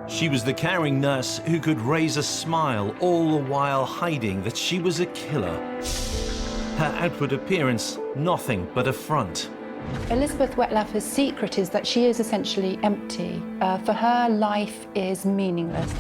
She was the caring nurse who could raise a smile, all the while hiding that she was a killer. Her outward appearance, nothing but a front. Elizabeth Wettlaufer's secret is that she is essentially empty. For her, life is meaningless.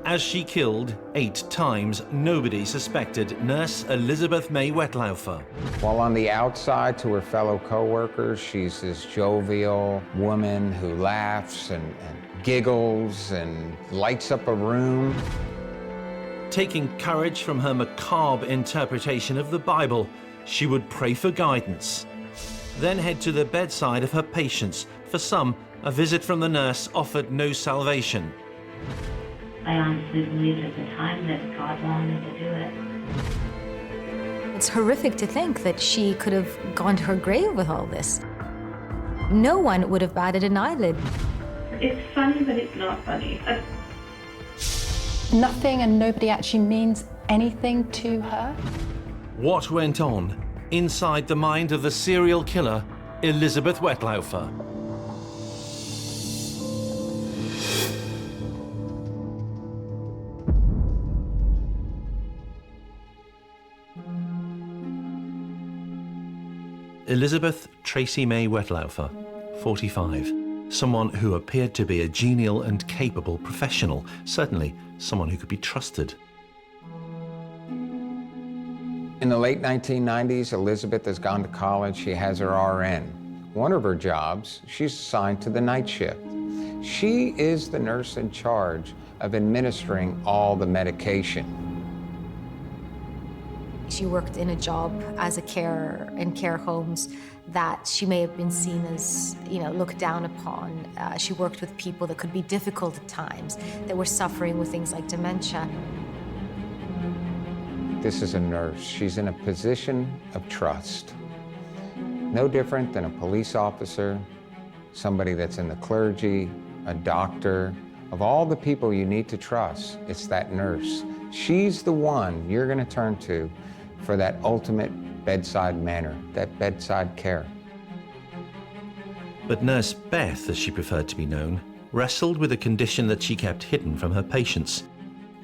As she killed 8 times, nobody suspected nurse Elizabeth May Wettlaufer. While on the outside to her fellow co-workers, she's this jovial woman who laughs and giggles and lights up a room. Taking courage from her macabre interpretation of the Bible, she would pray for guidance, then head to the bedside of her patients. For some, a visit from the nurse offered no salvation. I honestly believed at the time that God wanted to do it. It's horrific to think that she could have gone to her grave with all this. No one would have batted an eyelid. It's funny, but it's not funny. Nothing and nobody actually means anything to her. What went on inside the mind of the serial killer, Elizabeth Wettlaufer? Elizabeth Tracy May Wettlaufer, 45. Someone who appeared to be a genial and capable professional, certainly someone who could be trusted. In the late 1990s, Elizabeth has gone to college. She has her RN. One of her jobs, she's assigned to the night shift. She is the nurse in charge of administering all the medication. She worked in a job as a carer in care homes that she may have been seen as, looked down upon. She worked with people that could be difficult at times, that were suffering with things like dementia. This is a nurse. She's in a position of trust. No different than a police officer, somebody that's in the clergy, a doctor. Of all the people you need to trust, it's that nurse. She's the one you're going to turn to for that ultimate bedside manner, that bedside care. But Nurse Beth, as she preferred to be known, wrestled with a condition that she kept hidden from her patients,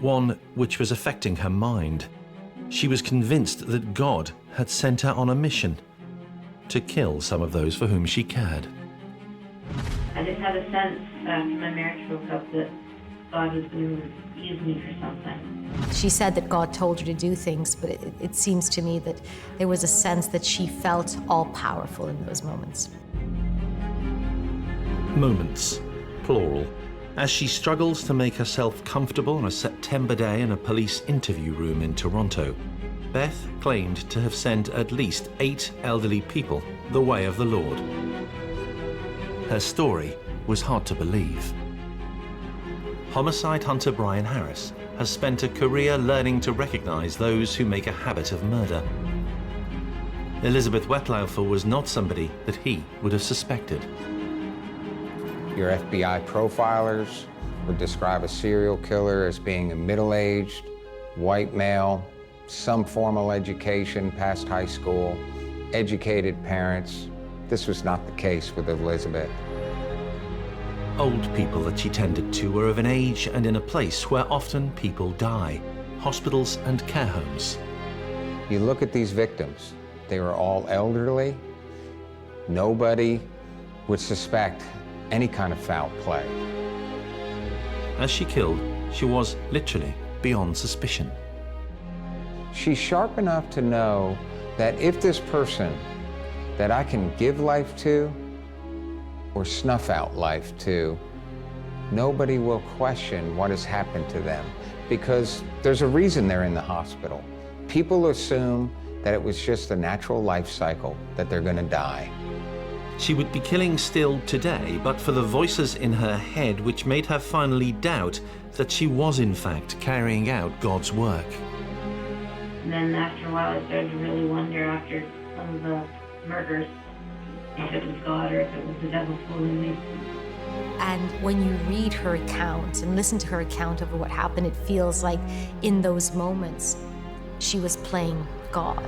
one which was affecting her mind. She was convinced that God had sent her on a mission to kill some of those for whom she cared. I just had a sense after my marriage broke up that God was going to use me for something. She said that God told her to do things, but it seems to me that there was a sense that she felt all-powerful in those moments. Moments, plural, as she struggles to make herself comfortable on a September day in a police interview room in Toronto. Beth claimed to have sent at least 8 elderly people the way of the Lord. Her story was hard to believe. Homicide hunter Brian Harris has spent a career learning to recognize those who make a habit of murder. Elizabeth Wettlaufer was not somebody that he would have suspected. Your FBI profilers would describe a serial killer as being a middle-aged, white male, some formal education past high school, educated parents. This was not the case with Elizabeth. Old people that she tended to were of an age and in a place where often people die, hospitals and care homes. You look at these victims, they were all elderly. Nobody would suspect any kind of foul play. As she killed, she was literally beyond suspicion. She's sharp enough to know that if this person that I can give life to or snuff out life to, nobody will question what has happened to them, because there's a reason they're in the hospital. People assume that it was just a natural life cycle, that they're gonna die. She would be killing still today, but for the voices in her head which made her finally doubt that she was in fact carrying out God's work. And then after a while I started to really wonder, after some of the murders, if it was God or if it was the devil fooling me. And when you read her account and listen to her account of what happened, it feels like in those moments she was playing God.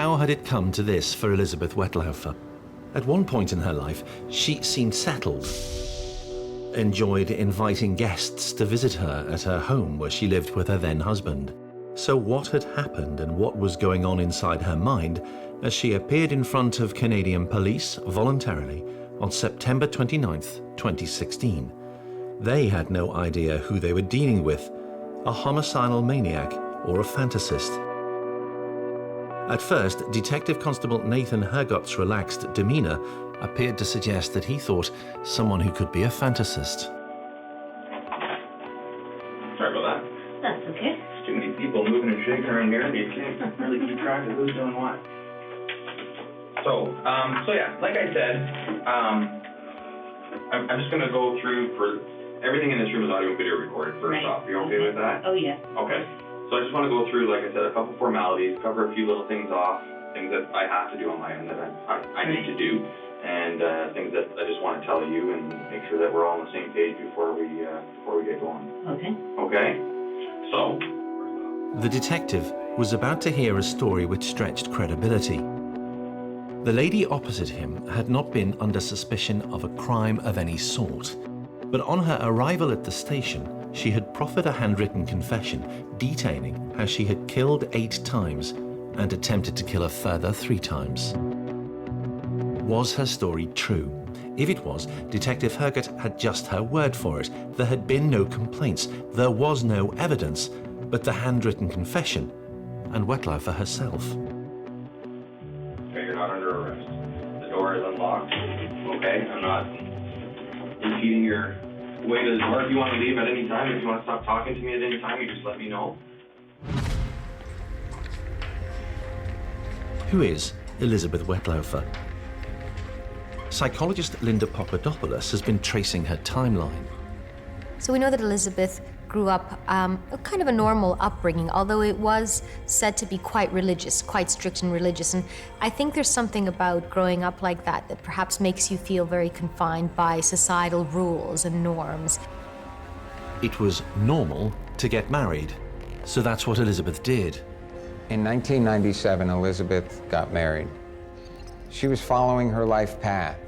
How had it come to this for Elizabeth Wettlaufer? At one point in her life, she seemed settled, enjoyed inviting guests to visit her at her home where she lived with her then husband. So what had happened and what was going on inside her mind as she appeared in front of Canadian police voluntarily on September 29th, 2016? They had no idea who they were dealing with, a homicidal maniac or a fantasist. At first, Detective Constable Nathan Hergott's relaxed demeanour appeared to suggest that he thought someone who could be a fantasist. Sorry about that. That's okay. There's too many people moving and shaking around here. You can't really keep track of who's doing what. So yeah, like I said, I'm just going to go through for everything in this room is audio and video recorded first off. You okay with that? Oh, yeah. Okay. So I just want to go through, like I said, a couple formalities, cover a few little things off, things that I have to do on my end that I need to do, and things that I just want to tell you and make sure that we're all on the same page before we get going. Okay. Okay? So. The detective was about to hear a story which stretched credibility. The lady opposite him had not been under suspicion of a crime of any sort, but on her arrival at the station, she had proffered a handwritten confession detailing how she had killed 8 times and attempted to kill a further 3 times. Was her story true? If it was, Detective Hergott had just her word for it. There had been no complaints, there was no evidence, but the handwritten confession and Wettlaufer herself. Okay, you're not under arrest. The door is unlocked. Okay, I'm not impeding your way to the door. If you want to leave at any time, if you want to stop talking to me at any time, you just let me know. Who is Elizabeth Wettlaufer? Psychologist Linda Papadopoulos has been tracing her timeline. So we know that Elizabeth grew up kind of a normal upbringing, although it was said to be quite religious, quite strict and religious. And I think there's something about growing up like that that perhaps makes you feel very confined by societal rules and norms. It was normal to get married, so that's what Elizabeth did. In 1997, Elizabeth got married. She was following her life path.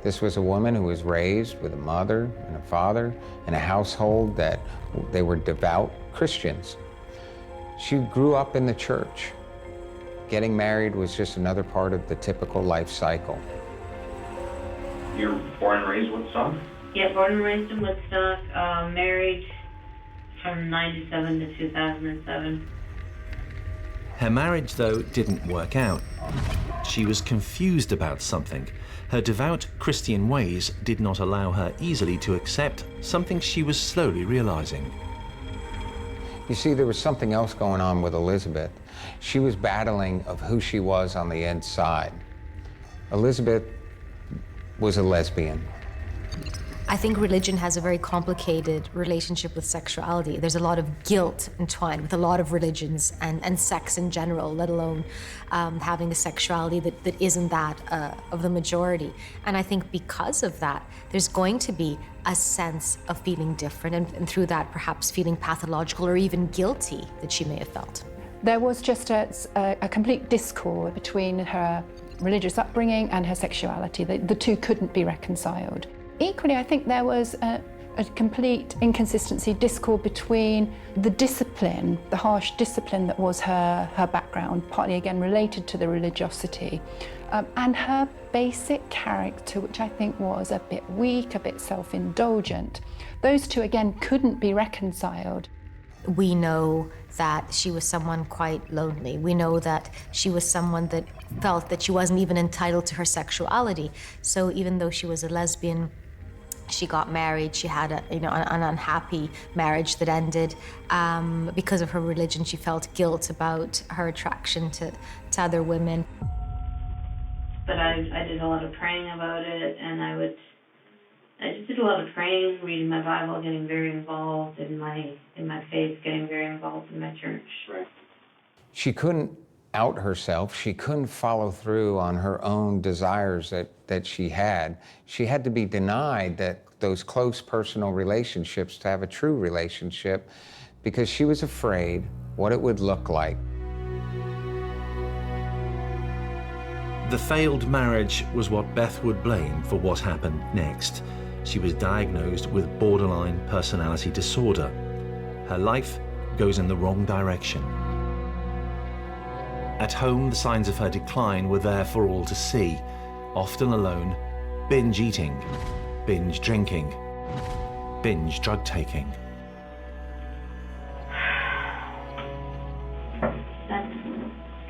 This was a woman who was raised with a mother and a father in a household that they were devout Christians. She grew up in the church. Getting married was just another part of the typical life cycle. You're born and raised Woodstock? Yeah, born and raised in Woodstock, married from 97 to 2007. Her marriage, though, didn't work out. She was confused about something. Her devout Christian ways did not allow her easily to accept something she was slowly realizing. You see, there was something else going on with Elizabeth. She was battling of who she was on the inside. Elizabeth was a lesbian. I think religion has a very complicated relationship with sexuality. There's a lot of guilt entwined with a lot of religions and sex in general, let alone having a sexuality that isn't that of the majority. And I think because of that, there's going to be a sense of feeling different and through that perhaps feeling pathological or even guilty that she may have felt. There was just a complete discord between her religious upbringing and her sexuality. The two couldn't be reconciled. Equally, I think there was a complete inconsistency, discord between the discipline, the harsh discipline that was her background, partly again related to the religiosity, and her basic character, which I think was a bit weak, a bit self-indulgent. Those two, again, couldn't be reconciled. We know that she was someone quite lonely. We know that she was someone that felt that she wasn't even entitled to her sexuality. So even though she was a lesbian, she got married, she had an unhappy marriage that ended. Because of her religion, she felt guilt about her attraction to other women. But I did a lot of praying about it, and I just did a lot of praying, reading my Bible, getting very involved in my faith, getting very involved in my church. Right. She couldn't out herself. She couldn't follow through on her own desires that she had. She had to be denied those close personal relationships to have a true relationship because she was afraid what it would look like. The failed marriage was what Beth would blame for what happened next. She was diagnosed with borderline personality disorder. Her life goes in the wrong direction. At home, the signs of her decline were there for all to see. Often alone, binge eating, binge drinking, binge drug taking.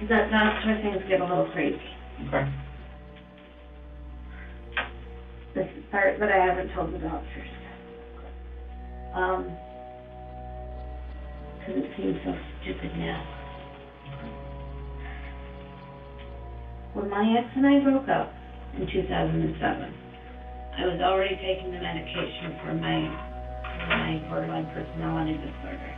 That's where things get a little crazy. Okay. This is part that I haven't told the doctors. Because it seems so stupid now. When my ex and I broke up in 2007, I was already taking the medication for my borderline personality disorder.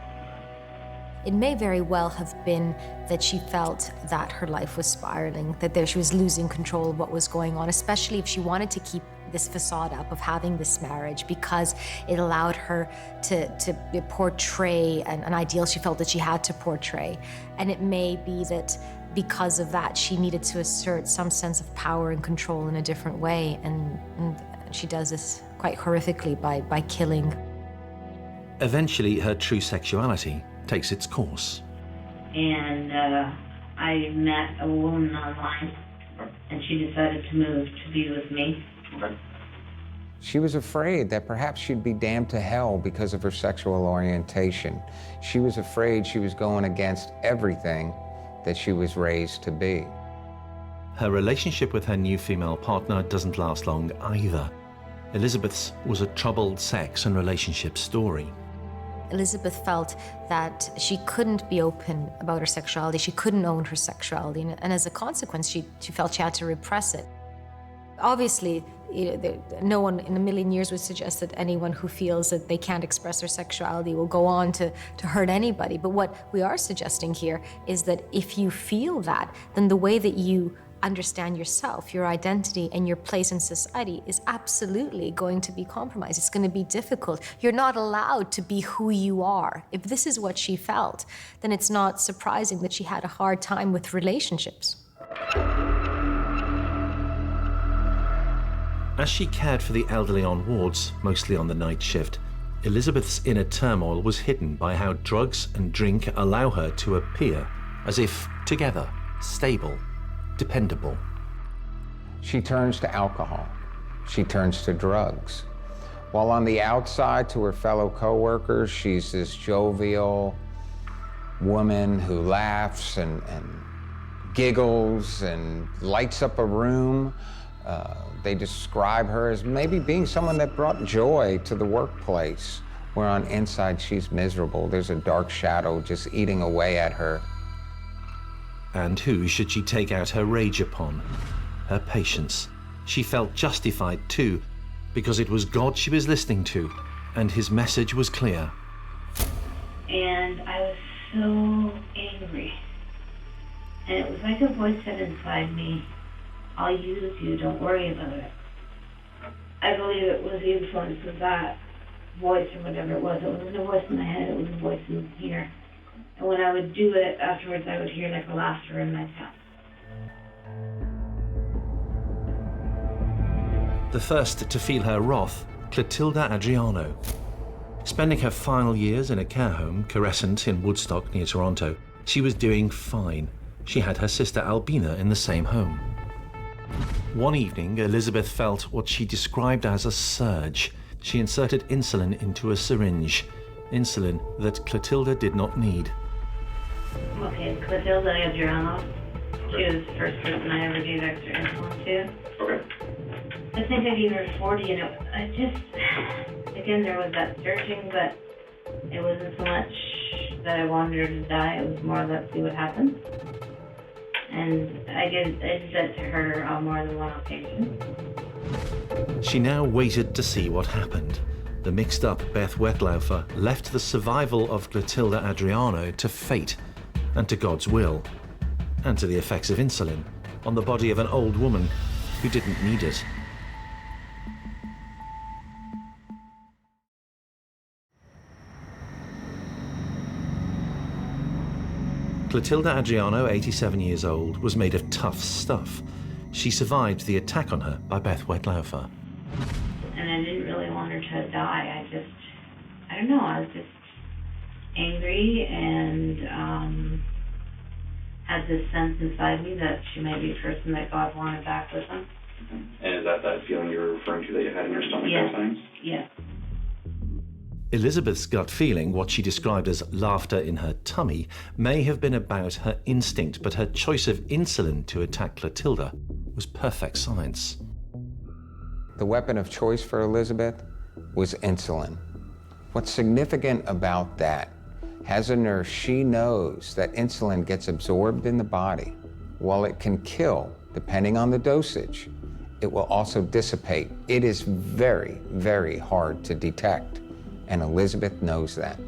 It may very well have been that she felt that her life was spiraling, that she was losing control of what was going on, especially if she wanted to keep this facade up of having this marriage because it allowed her to portray an ideal she felt that she had to portray. And it may be that because of that, she needed to assert some sense of power and control in a different way. And she does this quite horrifically by killing. Eventually, her true sexuality takes its course. And I met a woman online, and she decided to move to be with me. Okay. She was afraid that perhaps she'd be damned to hell because of her sexual orientation. She was afraid she was going against everything that she was raised to be. Her relationship with her new female partner doesn't last long either. Elizabeth's was a troubled sex and relationship story. Elizabeth felt that she couldn't be open about her sexuality, she couldn't own her sexuality, and as a consequence, she felt she had to repress it. Obviously, no one in a million years would suggest that anyone who feels that they can't express their sexuality will go on to hurt anybody. But what we are suggesting here is that if you feel that, then the way that you understand yourself, your identity, and your place in society is absolutely going to be compromised. It's going to be difficult. You're not allowed to be who you are. If this is what she felt, then it's not surprising that she had a hard time with relationships. As she cared for the elderly on wards, mostly on the night shift, Elizabeth's inner turmoil was hidden by how drugs and drink allow her to appear as if together, stable, dependable. She turns to alcohol. She turns to drugs. While on the outside, to her fellow co-workers, she's this jovial woman who laughs and giggles and lights up a room. They describe her as maybe being someone that brought joy to the workplace, where on inside she's miserable. There's a dark shadow just eating away at her. And who should she take out her rage upon? Her patients. She felt justified too, because it was God she was listening to, and his message was clear. And I was so angry. And it was like a voice said inside me, I'll use you, don't worry about it. I believe it was the influence of that voice or whatever it was. It wasn't a voice in my head, it was a voice in here. And when I would do it, afterwards I would hear like a laughter in my chest. The first to feel her wrath, Clotilda Adriano. Spending her final years in a care home, Carescent in Woodstock near Toronto, she was doing fine. She had her sister Albina in the same home. One evening, Elizabeth felt what she described as a surge. She inserted insulin into a syringe, insulin that Clotilda did not need. Okay, Clotilda Adriano. She was the first person I ever gave extra insulin to. Okay. I think I gave her 40, and I just, again, there was that searching, but it wasn't so much that I wanted her to die, it was more let's see what happens. And I did that to her on more than one occasion. She now waited to see what happened. The mixed-up Beth Wettlaufer left the survival of Clotilda Adriano to fate and to God's will, and to the effects of insulin on the body of an old woman who didn't need it. Clotilda Adriano, 87 years old, was made of tough stuff. she survived the attack on her by Beth Wettlaufer. And I didn't really want her to die. I don't know, I was just angry and had this sense inside me that she might be a person that God wanted back with him. And is that feeling you're referring to that you had in your stomach those times? Yes. Elizabeth's gut feeling, what she described as laughter in her tummy, may have been about her instinct, but her choice of insulin to attack Clotilda was perfect science. The weapon of choice for Elizabeth was insulin. What's significant about that, as a nurse, she knows that insulin gets absorbed in the body. While it can kill, depending on the dosage, it will also dissipate. It is very, very hard to detect, and Elizabeth knows that.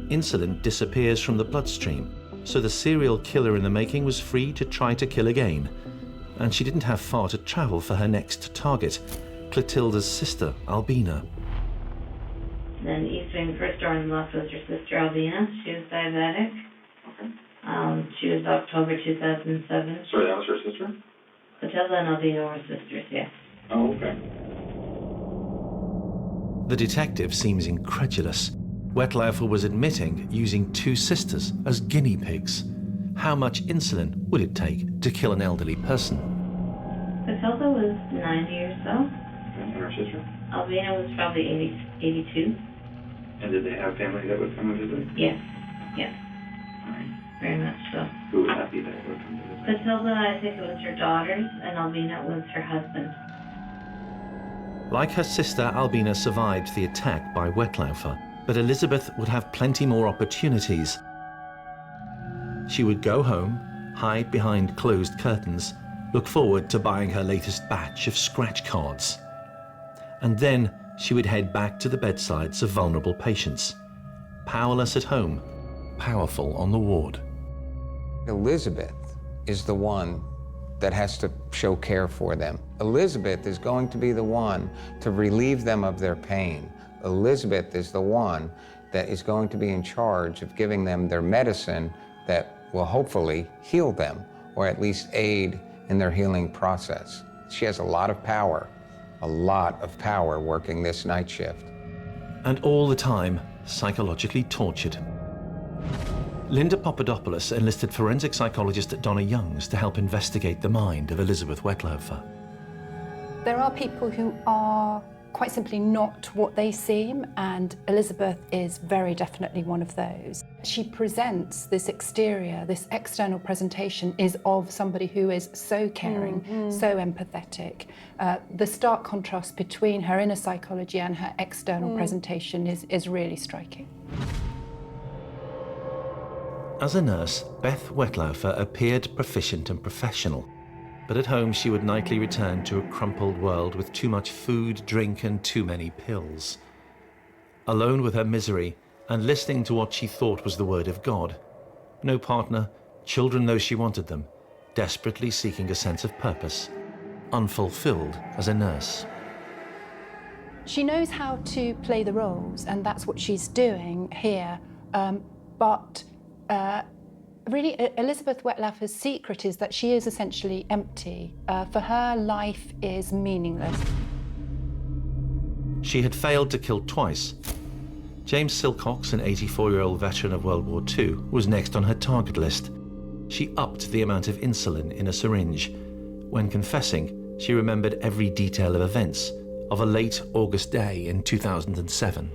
Insulin disappears from the bloodstream, so the serial killer in the making was free to try to kill again. And she didn't have far to travel for her next target, Clotilda's sister, Albina. Then Eastern first door on the left was her sister Albina. She was diabetic. Okay. She was October 2007. Sorry, that was her sister? Clotilda and Albina were sisters, yes. Oh, okay. The detective seems incredulous. Wettlaufer was admitting using two sisters as guinea pigs. How much insulin would it take to kill an elderly person? Clotilda was 90 or so. And her sister? Albina was probably 82. And did they have family that would come and visit? Yes, yes, All right. very much so. Who would that be that would come to visit? Clotilda, I think it was her daughters, and Albina was her husband. Like her sister, Albina survived the attack by Wettlaufer, but Elizabeth would have plenty more opportunities. She would go home, hide behind closed curtains, look forward to buying her latest batch of scratch cards. And then she would head back to the bedsides of vulnerable patients. Powerless at home, powerful on the ward. Elizabeth is the one that has to show care for them. Elizabeth is going to be the one to relieve them of their pain. Elizabeth is the one that is going to be in charge of giving them their medicine that will hopefully heal them, or at least aid in their healing process. She has a lot of power working this night shift. And all the time, psychologically tortured. Linda Papadopoulos enlisted forensic psychologist Donna Youngs to help investigate the mind of Elizabeth Wettlaufer. There are people who are quite simply not what they seem, and Elizabeth is very definitely one of those. She presents this exterior, this external presentation is of somebody who is so caring, so empathetic. The stark contrast between her inner psychology and her external presentation is really striking. As a nurse, Beth Wettlaufer appeared proficient and professional. But at home, she would nightly return to a crumpled world with too much food, drink, and too many pills. Alone with her misery and listening to what she thought was the word of God. No partner, children though she wanted them, desperately seeking a sense of purpose, unfulfilled as a nurse. She knows how to play the roles, and that's what she's doing here. Really, Elizabeth Wettlaufer's secret is that she is essentially empty. For her, life is meaningless. She had failed to kill twice. James Silcox, an 84-year-old veteran of World War II, was next on her target list. She upped the amount of insulin in a syringe. When confessing, she remembered every detail of events of a late August day in 2007.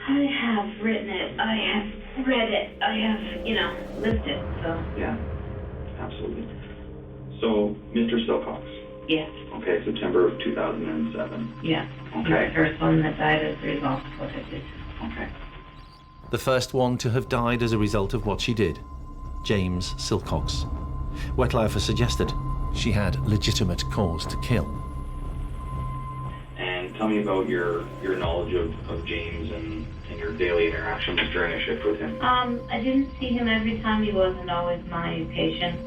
I have written it, I have read it, I have, lived it, so. Yeah, absolutely. So, Mr. Silcox. Yes. Okay, September of 2007. Yeah. Okay. The first one that died as a result of what I did. Okay. The first one to have died as a result of what she did, James Silcox. Wettlaufer suggested she had legitimate cause to kill. And tell me about your knowledge of James and your daily interactions during a shift with him. I didn't see him every time. He wasn't always my patient.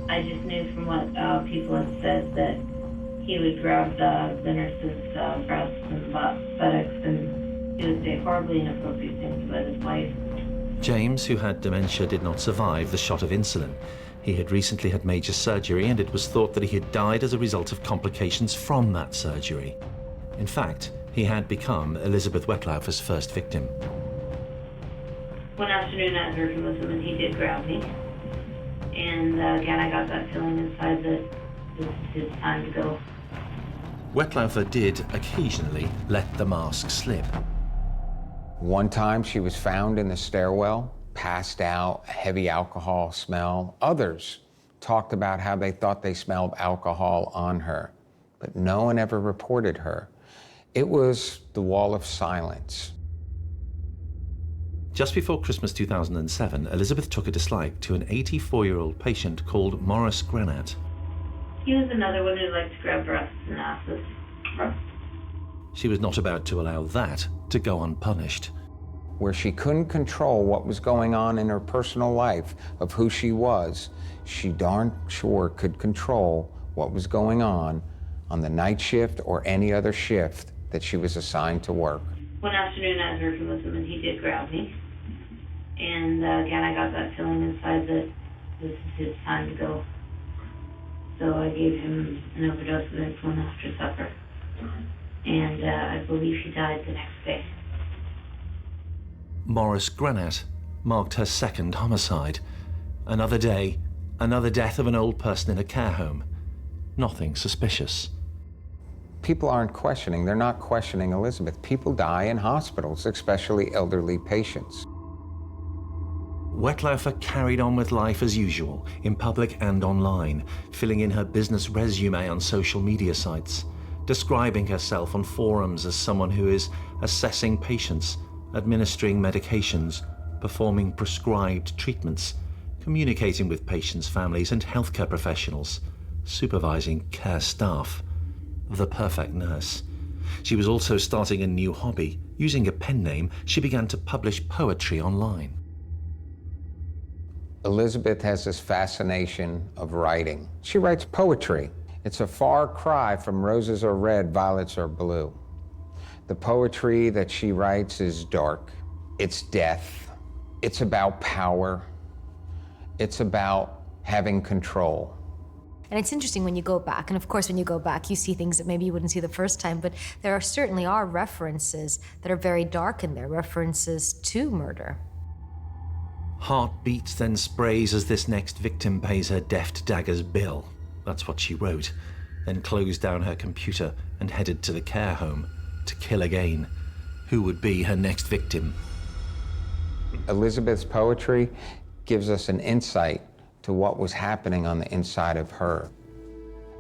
I just knew from what people had said that he would grab the nurse's breasts and buttocks, and he would say horribly inappropriate things about his wife. James, who had dementia, did not survive the shot of insulin. He had recently had major surgery, and it was thought that he had died as a result of complications from that surgery. In fact, he had become Elizabeth Wettlaufer's first victim. One afternoon I was working with him and he did grab me. And again, I got that feeling inside that this is his time to go. Wettlaufer did occasionally let the mask slip. One time she was found in the stairwell, passed out, a heavy alcohol smell. Others talked about how they thought they smelled alcohol on her, but no one ever reported her. It was the wall of silence. Just before Christmas 2007, Elizabeth took a dislike to an 84-year-old patient called Maurice Granat. He was another one who liked to grab breasts and asses. She was not about to allow that to go unpunished. Where she couldn't control what was going on in her personal life of who she was, she darn sure could control what was going on the night shift or any other shift that she was assigned to work. One afternoon I was working with him and he did grab me. And again, I got that feeling inside that this is his time to go. So I gave him an overdose of insulin after supper. And I believe he died the next day. Maurice Granat marked her second homicide. Another day, another death of an old person in a care home. Nothing suspicious. People aren't questioning. They're not questioning Elizabeth. People die in hospitals, especially elderly patients. Wettlaufer carried on with life as usual, in public and online, filling in her business resume on social media sites, describing herself on forums as someone who is assessing patients, administering medications, performing prescribed treatments, communicating with patients' families and healthcare professionals, supervising care staff. The perfect nurse. She was also starting a new hobby. Using a pen name, she began to publish poetry online. Elizabeth has this fascination of writing. She writes poetry. It's a far cry from roses are red, violets are blue. The poetry that she writes is dark. It's death. It's about power. It's about having control. And it's interesting when you go back, and of course when you go back you see things that maybe you wouldn't see the first time, but there certainly are references that are very dark in there, references to murder. Heart beats then sprays as this next victim pays her deft dagger's bill. That's what she wrote, then closed down her computer and headed to the care home to kill again. Who would be her next victim? Elizabeth's poetry gives us an insight to what was happening on the inside of her.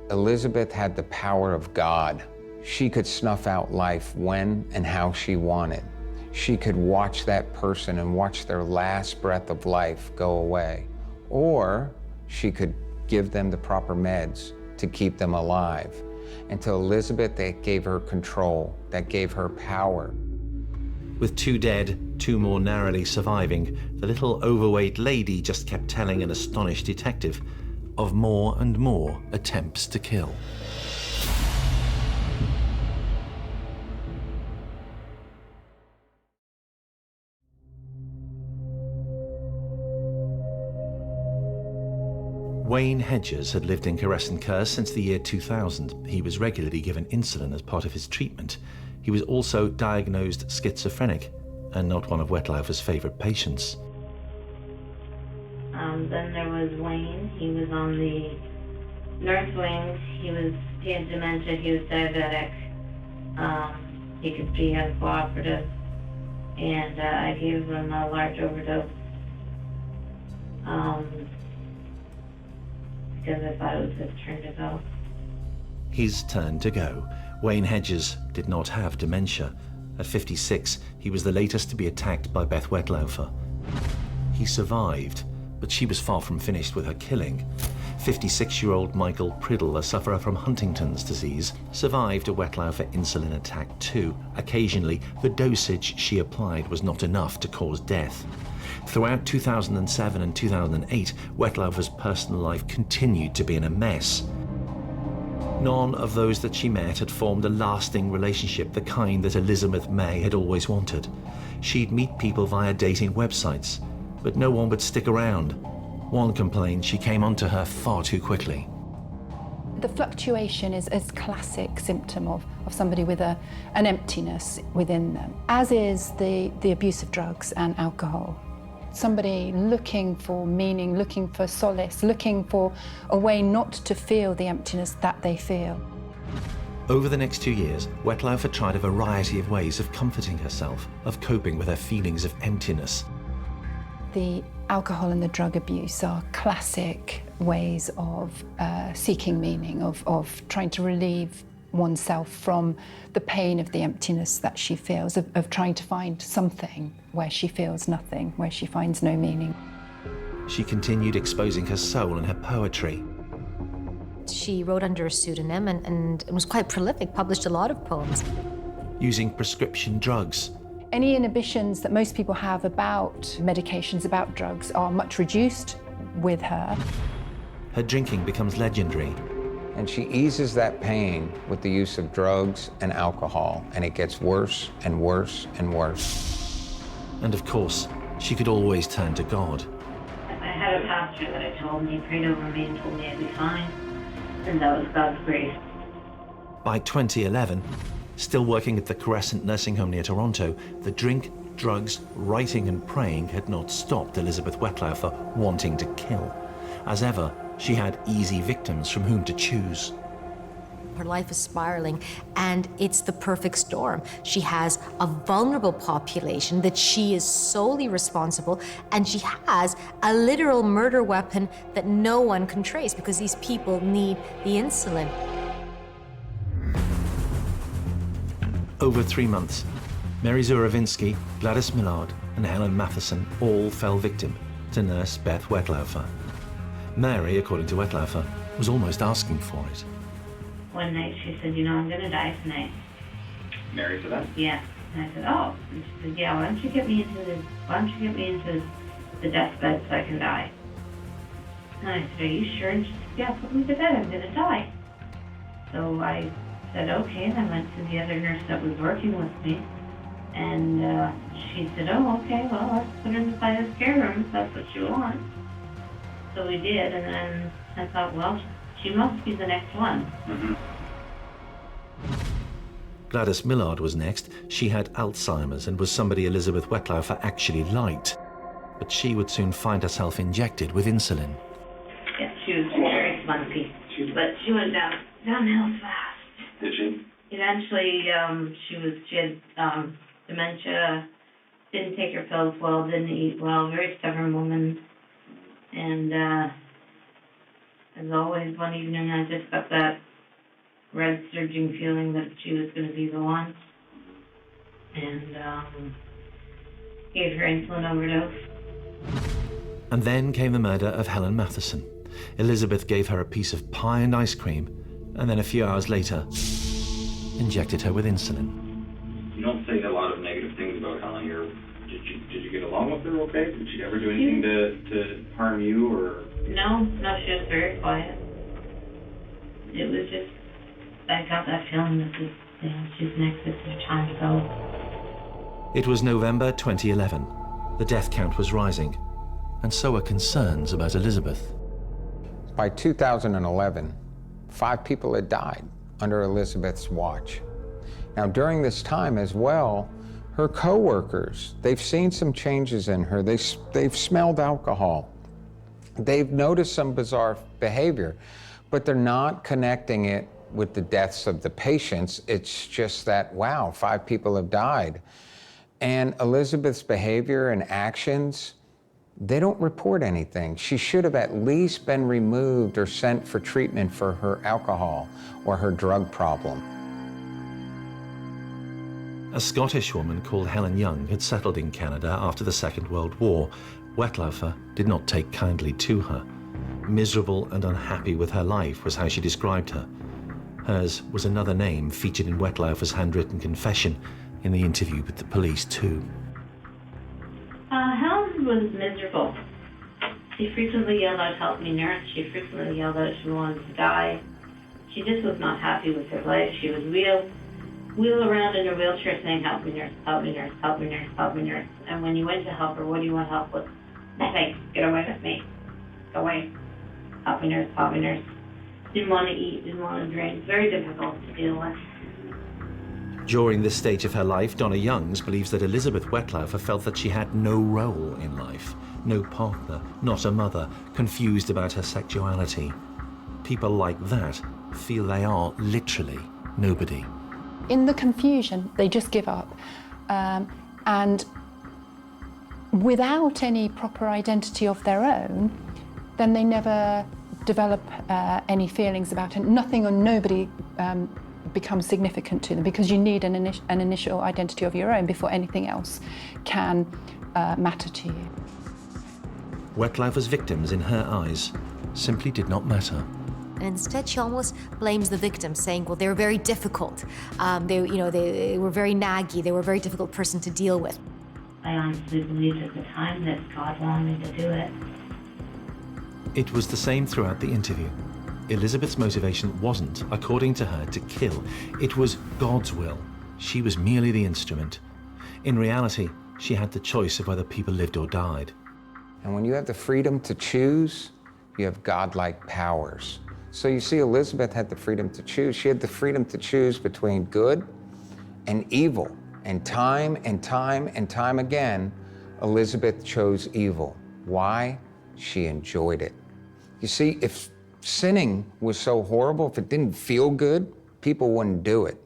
Elizabeth had the power of God. She could snuff out life when and how she wanted. She could watch that person and watch their last breath of life go away. Or she could give them the proper meds to keep them alive. And to Elizabeth, that gave her control, that gave her power. With 2 dead, 2 more narrowly surviving, the little overweight lady just kept telling an astonished detective of more and more attempts to kill. Wayne Hedges had lived in Caress since the year 2000. He was regularly given insulin as part of his treatment. He was also diagnosed schizophrenic and not one of Wettlaufer's favourite patients. Then there was Wayne. He was on the nurse wing. He had dementia. He was diabetic. He could be uncooperative. And I gave him a large overdose. Because I thought it was his turn to go. His turn to go. Wayne Hedges did not have dementia. At 56, he was the latest to be attacked by Beth Wettlaufer. He survived, but she was far from finished with her killing. 56-year-old Michael Priddle, a sufferer from Huntington's disease, survived a Wettlaufer insulin attack too. Occasionally, the dosage she applied was not enough to cause death. Throughout 2007 and 2008, Wettlaufer's personal life continued to be in a mess. None of those that she met had formed a lasting relationship, the kind that Elizabeth May had always wanted. She'd meet people via dating websites, but no one would stick around. One complained she came onto her far too quickly. The fluctuation is a classic symptom of somebody with an emptiness within them, as is the abuse of drugs and alcohol. Somebody looking for meaning, looking for solace, looking for a way not to feel the emptiness that they feel. Over the next 2 years, Wettlaufer tried a variety of ways of comforting herself, of coping with her feelings of emptiness. The alcohol and the drug abuse are classic ways of seeking meaning, of trying to relieve oneself from the pain of the emptiness that she feels, of trying to find something where she feels nothing, where she finds no meaning. She continued exposing her soul in her poetry. She wrote under a pseudonym and was quite prolific, published a lot of poems. Using prescription drugs. Any inhibitions that most people have about medications, about drugs, are much reduced with her. Her drinking becomes legendary. And she eases that pain with the use of drugs and alcohol, and it gets worse and worse and worse. And of course, she could always turn to God. I had a pastor that I told me, he prayed over me and told me I'd be fine. And that was God's grace. By 2011, still working at the Crescent nursing home near Toronto, the drink, drugs, writing and praying had not stopped Elizabeth Wettlaufer wanting to kill. As ever, she had easy victims from whom to choose. Her life is spiraling, and it's the perfect storm. She has a vulnerable population that she is solely responsible, and she has a literal murder weapon that no one can trace because these people need the insulin. Over 3 months, Mary Zuravinsky, Gladys Millard, and Helen Matheson all fell victim to nurse Beth Wettlaufer. Mary, according to Wettlaufer, was almost asking for it. One night she said, I'm going to die tonight. Mary said that? Yeah. And I said, oh. And she said, yeah, why don't you get me into the deathbed so I can die? And I said, are you sure? And she said, yeah, put me to bed, I'm going to die. So I said, okay, and I went to the other nurse that was working with me. And she said, oh, okay, well, let's put her inside the scare room if that's what you want. So we did, and then I thought, well, she must be the next one. Mm-hmm. Gladys Millard was next. She had Alzheimer's and was somebody Elizabeth Wettlaufer actually liked. But she would soon find herself injected with insulin. Yeah, she was very spunky, but she went downhill fast. Did she? Eventually, she had dementia, didn't take her pills well, didn't eat well, very stubborn woman. And as always, one evening I just got that red surging feeling that she was going to be the one. And gave her insulin overdose. And then came the murder of Helen Matheson. Elizabeth gave her a piece of pie and ice cream, and then a few hours later, injected her with insulin. You don't say a lot of negative things about Helen here. Did you get along with her okay? Did she ever do anything to harm you or? No, she was very quiet. It was just, I got that feeling that she's next to her time, so. It was November 2011. The death count was rising, and so were concerns about Elizabeth. By 2011, 5 people had died under Elizabeth's watch. Now, during this time as well, her co-workers, they've seen some changes in her. They've smelled alcohol. They've noticed some bizarre behavior, but they're not connecting it with the deaths of the patients. It's just that, wow, 5 people have died. And Elizabeth's behavior and actions, they don't report anything. She should have at least been removed or sent for treatment for her alcohol or her drug problem. A Scottish woman called Helen Young had settled in Canada after the Second World War. Wettlaufer did not take kindly to her. Miserable and unhappy with her life was how she described her. Hers was another name featured in Wettlaufer's handwritten confession in the interview with the police too. Helen was miserable. She frequently yelled out, help me nurse. She frequently yelled out she wanted to die. She just was not happy with her life. She would wheel around in her wheelchair saying, help me nurse, help me nurse, help me nurse, help me nurse. And when you went to help her, what do you want help with? Like, get away with me. Go away. Poppy nurse, poppy nurse. Didn't want to eat, didn't want to drink. Very difficult to deal with. During this stage of her life, Donna Youngs believes that Elizabeth Wettlaufer felt that she had no role in life, no partner, not a mother, confused about her sexuality. People like that feel they are literally nobody. In the confusion, they just give up. And without any proper identity of their own, then they never develop any feelings about it. Nothing or nobody becomes significant to them, because you need an initial identity of your own before anything else can matter to you. Wettlaufer's victims, in her eyes, simply did not matter. And instead, she almost blames the victims, saying, well, they were very difficult. They were very naggy. They were a very difficult person to deal with. I honestly believed at the time that God wanted me to do it. It was the same throughout the interview. Elizabeth's motivation wasn't, according to her, to kill. It was God's will. She was merely the instrument. In reality, she had the choice of whether people lived or died. And when you have the freedom to choose, you have godlike powers. So you see, Elizabeth had the freedom to choose. She had the freedom to choose between good and evil. And time and time and time again, Elizabeth chose evil. Why? She enjoyed it. You see, if sinning was so horrible, if it didn't feel good, people wouldn't do it.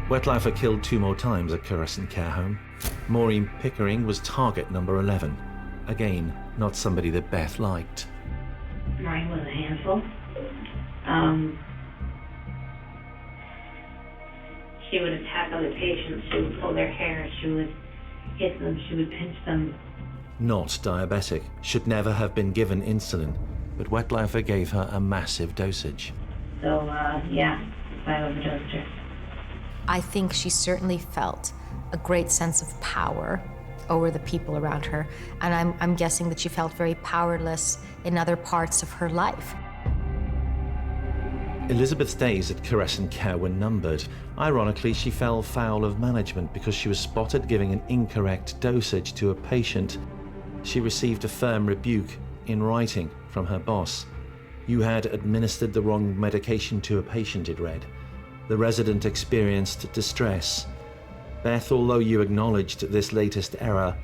Wettlaufer killed 2 more times at Curescent Care Home. Maureen Pickering was target number 11. Again, not somebody that Beth liked. Maureen was a handful. She would attack other patients. She would pull their hair. She would hit them. She would pinch them. Not diabetic, should never have been given insulin, but Wettlaufer gave her a massive dosage. So, yeah, I overdosed her. I think she certainly felt a great sense of power over the people around her, and I'm guessing that she felt very powerless in other parts of her life. Elizabeth's days at Curescent Care were numbered. Ironically, she fell foul of management because she was spotted giving an incorrect dosage to a patient. She received a firm rebuke in writing from her boss. You had administered the wrong medication to a patient, it read. The resident experienced distress. Beth, although you acknowledged this latest error,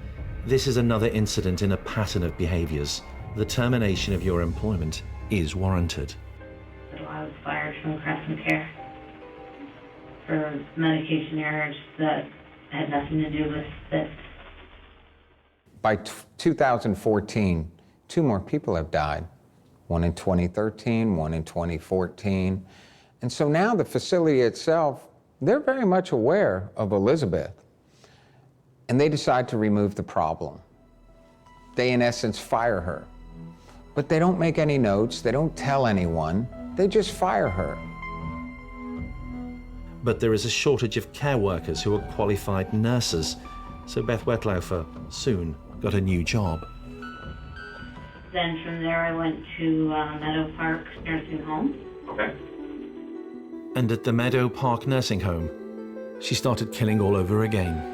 this is another incident in a pattern of behaviours. The termination of your employment is warranted. So I was fired from Crescent Care for medication errors that had nothing to do with this. By 2014, 2 more people have died. One in 2013, one in 2014. And so now the facility itself, they're very much aware of Elizabeth. And they decide to remove the problem. They, in essence, fire her. But they don't make any notes, they don't tell anyone, they just fire her. But there is a shortage of care workers who are qualified nurses, so Beth Wettlaufer soon got a new job. Then from there I went to Meadow Park Nursing Home. Okay. And at the Meadow Park Nursing Home, she started killing all over again.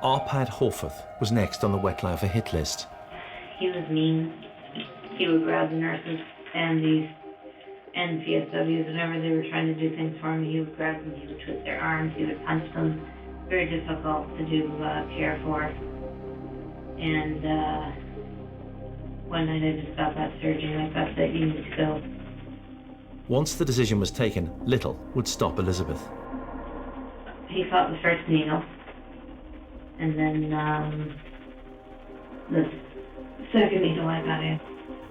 Arpad Horforth was next on the Wettlaufer hit list. He was mean. He would grab the nurses and the PSWs whenever they were trying to do things for him. He would grab them, he would twist their arms, he would punch them. Very difficult to do care for. And one night I just got that surgery and I got that you need to go. Once the decision was taken, little would stop Elizabeth. He fought the first needle. And then the second needle I got in.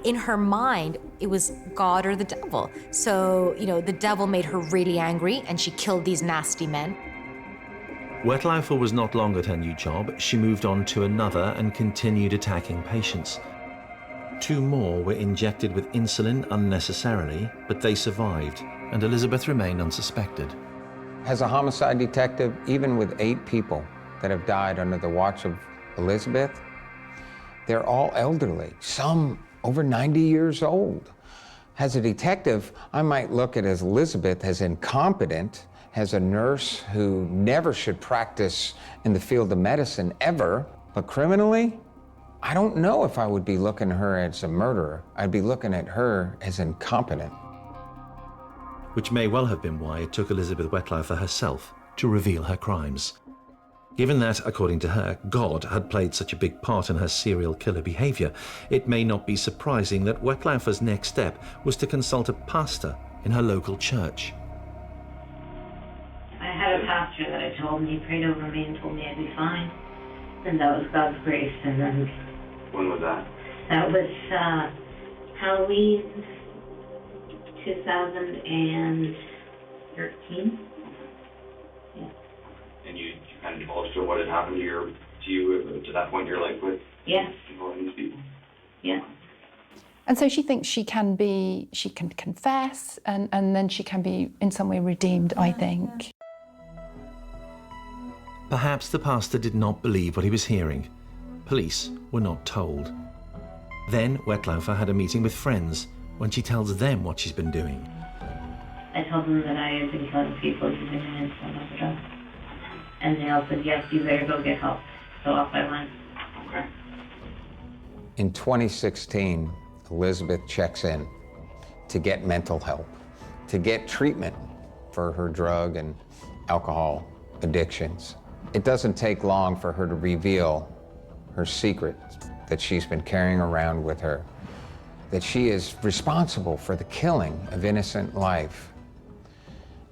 In her mind, it was God or the devil. So, the devil made her really angry and she killed these nasty men. Wettlaufer was not long at her new job. She moved on to another and continued attacking patients. 2 more were injected with insulin unnecessarily, but they survived, and Elizabeth remained unsuspected. As a homicide detective, even with 8 people that have died under the watch of Elizabeth, they're all elderly, some over 90 years old. As a detective, I might look at Elizabeth as incompetent, as a nurse who never should practice in the field of medicine ever, but criminally, I don't know if I would be looking at her as a murderer. I'd be looking at her as incompetent. Which may well have been why it took Elizabeth Wettlaufer herself to reveal her crimes. Given that, according to her, God had played such a big part in her serial killer behaviour, it may not be surprising that Wettlaufer's next step was to consult a pastor in her local church. I had a pastor that I told, and he prayed over me and told me I'd be fine. And that was God's grace. And then... When was that? That was Halloween 2013. Yeah. And you kind of divulged to what had happened to you to that point in your life with involving these people? Yeah. And so she thinks she can confess, and then she can be in some way redeemed, I think. Perhaps the pastor did not believe what he was hearing. Police were not told. Then Wettlaufer had a meeting with friends when she tells them what she's been doing. I told them that I had been killing people using an insulin overdose. And they all said, yes, you better go get help. So off I went. Okay. In 2016, Elizabeth checks in to get mental help, to get treatment for her drug and alcohol addictions. It doesn't take long for her to reveal her secret that she's been carrying around with her, that she is responsible for the killing of innocent life.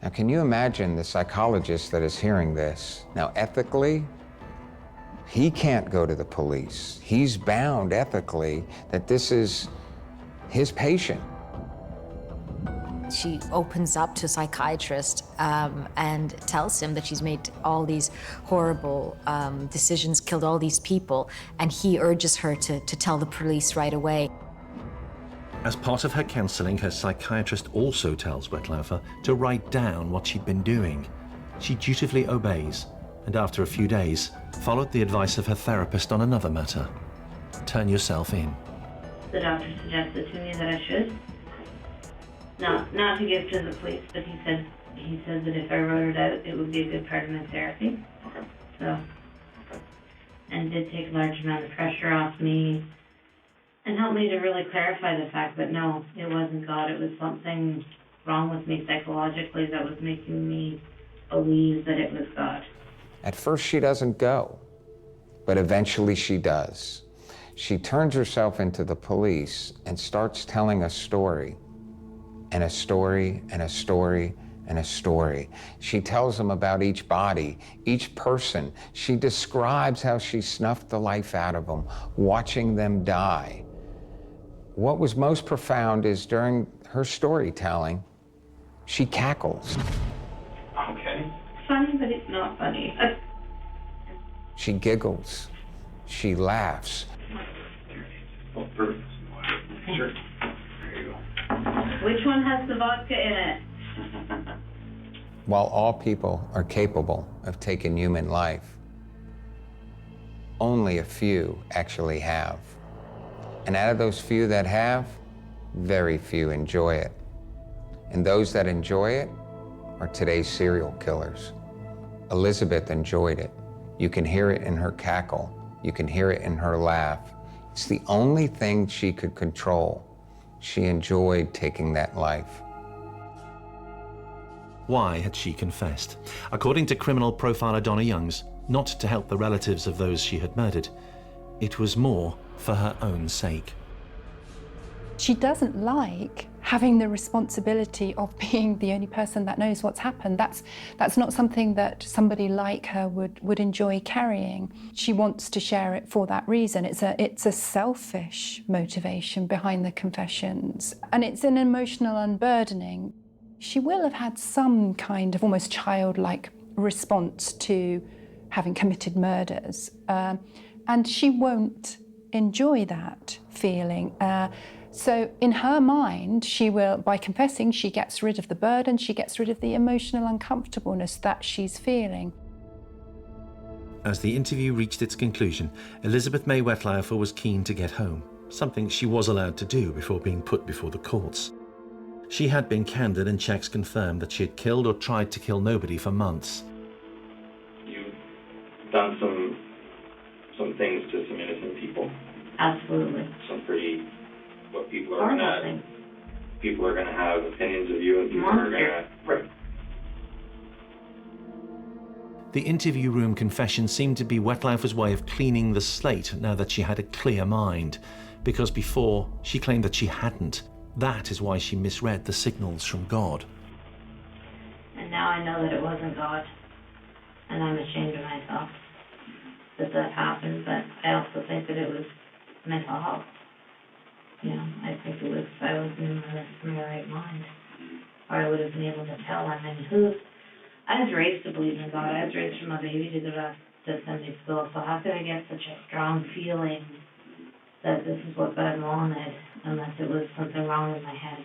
Now, can you imagine the psychologist that is hearing this? Now, ethically, he can't go to the police. He's bound ethically that this is his patient. She opens up to a psychiatrist and tells him that she's made all these horrible decisions, killed all these people, and he urges her to tell the police right away. As part of her counselling, her psychiatrist also tells Wettlaufer to write down what she'd been doing. She dutifully obeys, and after a few days, followed the advice of her therapist on another matter. Turn yourself in. The doctor suggested to me that I should. Not to give to the police, but he said that if I wrote it out, it would be a good part of my therapy. Okay. So, and did take a large amount of pressure off me and helped me to really clarify the fact that no, it wasn't God, it was something wrong with me psychologically that was making me believe that it was God. At first, she doesn't go, but eventually she does. She turns herself into the police and starts telling a story, and a story, and a story, and a story. She tells them about each body, each person. She describes how she snuffed the life out of them, watching them die. What was most profound is during her storytelling, she cackles. Okay. Funny, but it's not funny. She giggles. She laughs. Oh, perfect. Sure. There you go. Which one has the vodka in it? While all people are capable of taking human life, only a few actually have. And out of those few that have, very few enjoy it. And those that enjoy it are today's serial killers. Elizabeth enjoyed it. You can hear it in her cackle. You can hear it in her laugh. It's the only thing she could control. She enjoyed taking that life. Why had she confessed? According to criminal profiler Donna Youngs, not to help the relatives of those she had murdered. It was more for her own sake. She doesn't like having the responsibility of being the only person that knows what's happened. That's not something that somebody like her would enjoy carrying. She wants to share it for that reason. It's a selfish motivation behind the confessions, and it's an emotional unburdening. She will have had some kind of almost childlike response to having committed murders, and she won't enjoy that feeling. So in her mind, she will, by confessing, she gets rid of the burden, she gets rid of the emotional uncomfortableness that she's feeling. As the interview reached its conclusion, Elizabeth May Wettlaufer was keen to get home, something she was allowed to do before being put before the courts. She had been candid and checks confirmed that she had killed or tried to kill nobody for months. You've done some things to some innocent people. Absolutely. Some pretty, what people are Horrible gonna, things. people are gonna have opinions of you, and people are gonna, right. The interview room confession seemed to be Wettlaufer's way of cleaning the slate now that she had a clear mind, because before she claimed that she hadn't. That is why she misread the signals from God. And now I know that it wasn't God, and I'm ashamed of myself that happened, but I also think that it was mental health. You know, I think it was, I was in my right mind, or I would have been able to tell. I mean, I was raised to believe in God. I was raised from a baby to go to Sunday school, so how could I get such a strong feeling that this is what God wanted, unless it was something wrong with my head?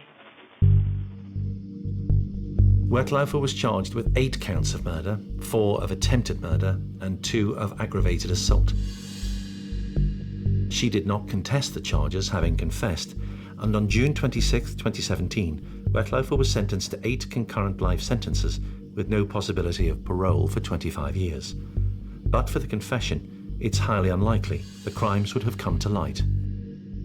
Wettlaufer was charged with 8 counts of murder, 4 of attempted murder, and 2 of aggravated assault. She did not contest the charges, having confessed, and on June 26, 2017, Wettlaufer was sentenced to 8 concurrent life sentences with no possibility of parole for 25 years. But for the confession, it's highly unlikely the crimes would have come to light.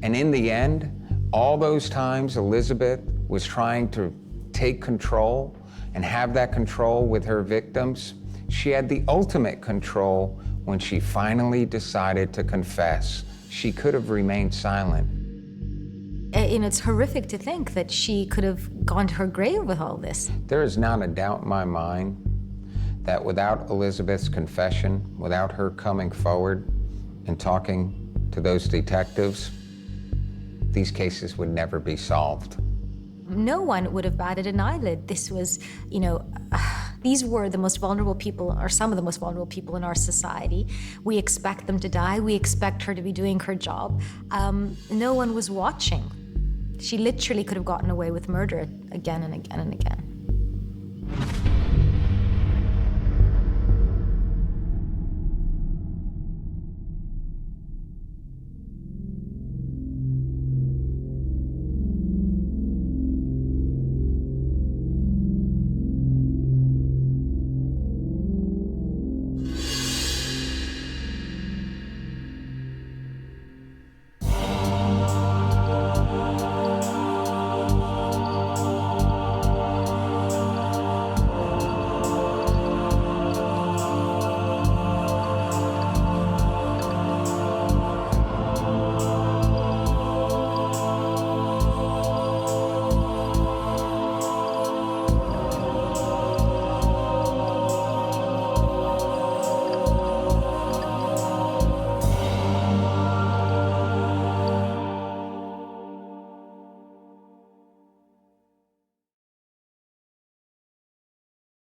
And in the end, all those times Elizabeth was trying to take control and have that control with her victims, she had the ultimate control when she finally decided to confess. She could have remained silent. You know, it's horrific to think that she could have gone to her grave with all this. There is not a doubt in my mind that without Elizabeth's confession, without her coming forward and talking to those detectives, these cases would never be solved. No one would have batted an eyelid. This was, you know, these were the most vulnerable people, or some of the most vulnerable people in our society. We expect them to die. We expect her to be doing her job. No one was watching. She literally could have gotten away with murder again and again and again.